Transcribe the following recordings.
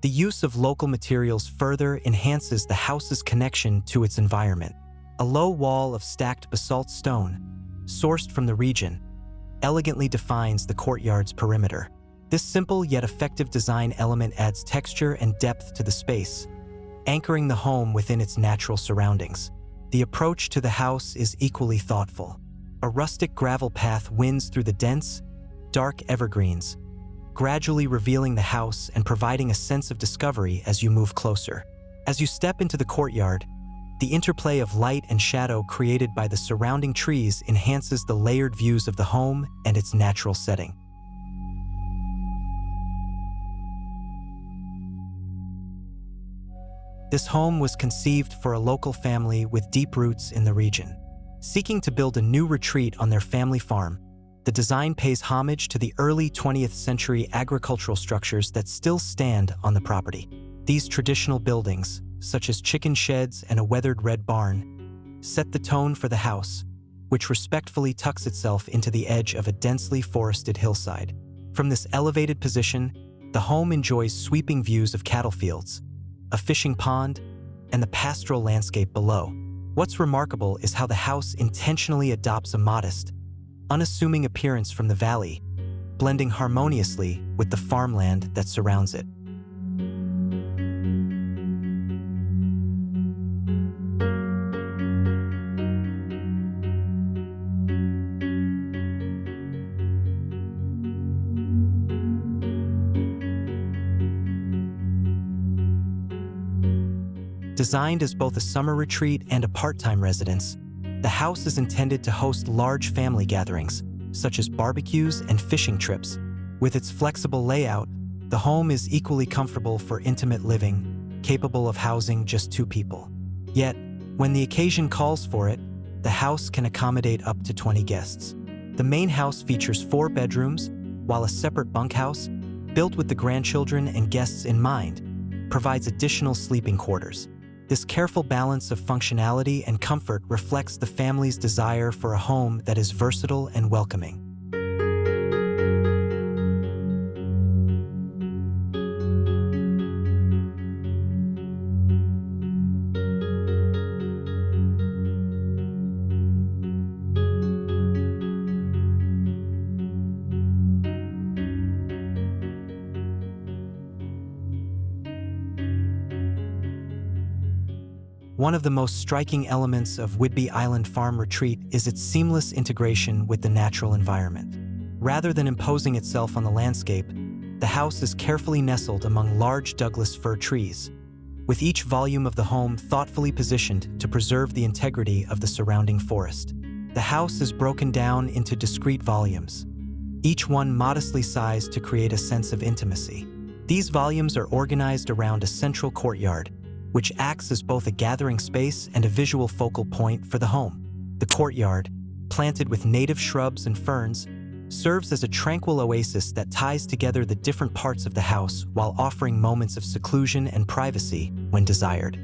The use of local materials further enhances the house's connection to its environment. A low wall of stacked basalt stone, sourced from the region, elegantly defines the courtyard's perimeter. This simple yet effective design element adds texture and depth to the space, anchoring the home within its natural surroundings. The approach to the house is equally thoughtful. A rustic gravel path winds through the dense, dark evergreens, gradually revealing the house and providing a sense of discovery as you move closer. As you step into the courtyard, the interplay of light and shadow created by the surrounding trees enhances the layered views of the home and its natural setting. This home was conceived for a local family with deep roots in the region. Seeking to build a new retreat on their family farm, the design pays homage to the early 20th century agricultural structures that still stand on the property. These traditional buildings, such as chicken sheds and a weathered red barn, set the tone for the house, which respectfully tucks itself into the edge of a densely forested hillside. From this elevated position, the home enjoys sweeping views of cattle fields, a fishing pond, and the pastoral landscape below. What's remarkable is how the house intentionally adopts a modest, unassuming appearance from the valley, blending harmoniously with the farmland that surrounds it. Designed as both a summer retreat and a part-time residence, the house is intended to host large family gatherings, such as barbecues and fishing trips. With its flexible layout, the home is equally comfortable for intimate living, capable of housing just 2 people. Yet, when the occasion calls for it, the house can accommodate up to 20 guests. The main house features 4 bedrooms, while a separate bunkhouse, built with the grandchildren and guests in mind, provides additional sleeping quarters. This careful balance of functionality and comfort reflects the family's desire for a home that is versatile and welcoming. One of the most striking elements of Whidbey Island Farm Retreat is its seamless integration with the natural environment. Rather than imposing itself on the landscape, the house is carefully nestled among large Douglas fir trees, with each volume of the home thoughtfully positioned to preserve the integrity of the surrounding forest. The house is broken down into discrete volumes, each one modestly sized to create a sense of intimacy. These volumes are organized around a central courtyard, which acts as both a gathering space and a visual focal point for the home. The courtyard, planted with native shrubs and ferns, serves as a tranquil oasis that ties together the different parts of the house while offering moments of seclusion and privacy when desired.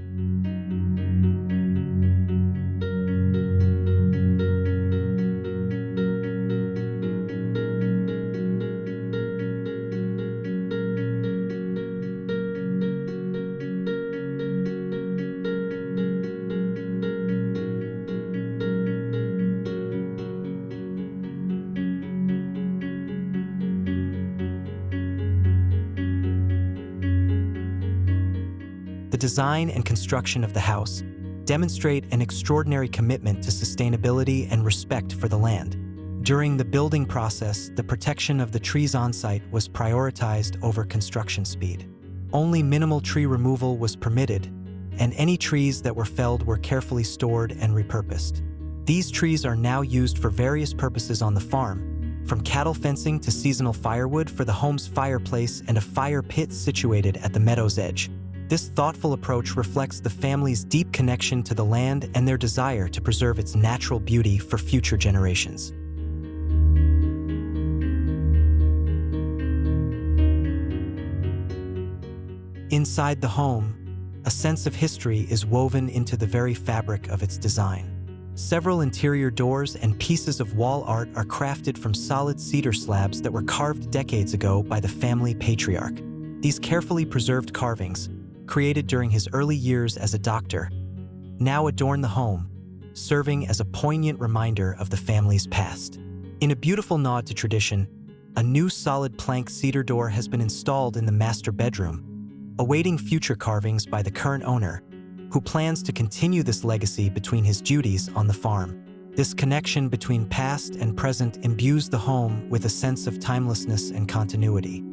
The design and construction of the house demonstrate an extraordinary commitment to sustainability and respect for the land. During the building process, the protection of the trees on site was prioritized over construction speed. Only minimal tree removal was permitted, and any trees that were felled were carefully stored and repurposed. These trees are now used for various purposes on the farm, from cattle fencing to seasonal firewood for the home's fireplace and a fire pit situated at the meadow's edge. This thoughtful approach reflects the family's deep connection to the land and their desire to preserve its natural beauty for future generations. Inside the home, a sense of history is woven into the very fabric of its design. Several interior doors and pieces of wall art are crafted from solid cedar slabs that were carved decades ago by the family patriarch. These carefully preserved carvings, created during his early years as a doctor, now adorn the home, serving as a poignant reminder of the family's past. In a beautiful nod to tradition, a new solid plank cedar door has been installed in the master bedroom, awaiting future carvings by the current owner, who plans to continue this legacy between his duties on the farm. This connection between past and present imbues the home with a sense of timelessness and continuity.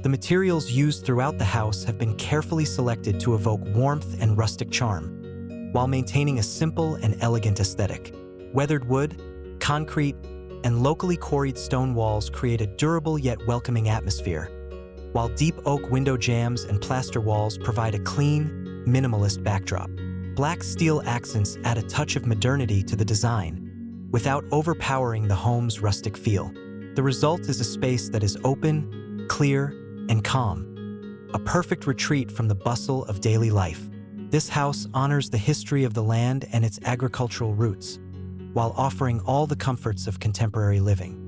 The materials used throughout the house have been carefully selected to evoke warmth and rustic charm, while maintaining a simple and elegant aesthetic. Weathered wood, concrete, and locally quarried stone walls create a durable yet welcoming atmosphere, while deep oak window jambs and plaster walls provide a clean, minimalist backdrop. Black steel accents add a touch of modernity to the design, without overpowering the home's rustic feel. The result is a space that is open, clear, and calm, a perfect retreat from the bustle of daily life. This house honors the history of the land and its agricultural roots, while offering all the comforts of contemporary living.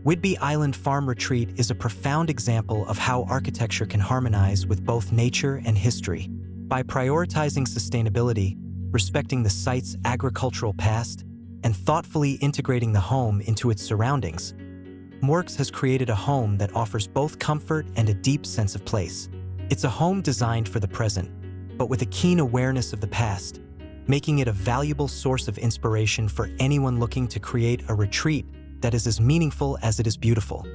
Whidbey Island Farm Retreat is a profound example of how architecture can harmonize with both nature and history. By prioritizing sustainability, respecting the site's agricultural past, and thoughtfully integrating the home into its surroundings, mwworks has created a home that offers both comfort and a deep sense of place. It's a home designed for the present, but with a keen awareness of the past, making it a valuable source of inspiration for anyone looking to create a retreat that is as meaningful as it is beautiful.